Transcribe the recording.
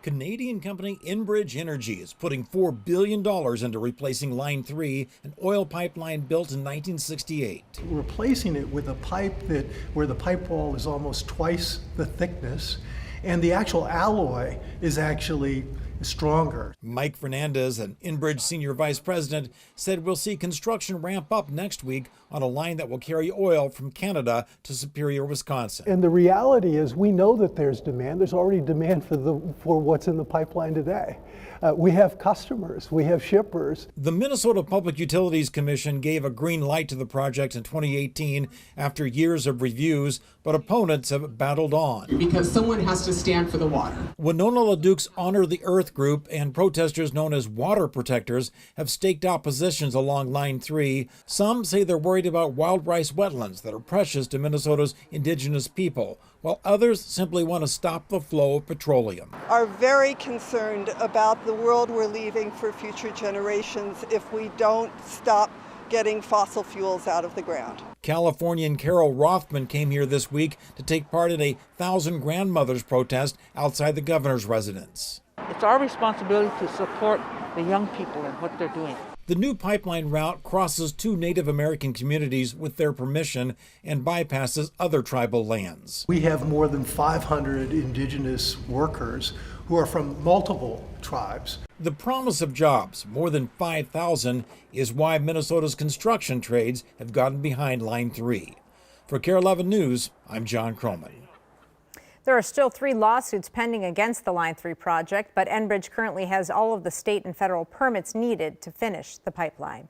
Canadian company Enbridge Energy is putting $4 billion into replacing Line 3, an oil pipeline built in 1968. Replacing it with a pipe where the pipe wall is almost twice the thickness, and the actual alloy is actually stronger. Mike Fernandez, an Enbridge senior vice president, said we'll see construction ramp up next week on a line that will carry oil from Canada to Superior, Wisconsin. And the reality is we know that there's demand. There's already demand for what's in the pipeline today. We have customers, we have shippers. The Minnesota Public Utilities Commission gave a green light to the project in 2018 after years of reviews, but opponents have battled on. Because someone has to stand for the water. Winona LaDuke's Honor the Earth group and protesters known as water protectors have staked out positions along Line 3. Some say they're worried about wild rice wetlands that are precious to Minnesota's indigenous people, while others simply want to stop the flow of petroleum. Are very concerned about the world we're leaving for future generations if we don't stop getting fossil fuels out of the ground. Californian Carol Rothman came here this week to take part in a 1,000 grandmothers protest outside the governor's residence. It's our responsibility to support the young people and what they're doing. The new pipeline route crosses 2 Native American communities with their permission and bypasses other tribal lands. We have more than 500 indigenous workers who are from multiple tribes. The promise of jobs, more than 5,000, is why Minnesota's construction trades have gotten behind Line 3. For KARE 11 News, I'm John Croman. There are still 3 lawsuits pending against the Line 3 project, but Enbridge currently has all of the state and federal permits needed to finish the pipeline.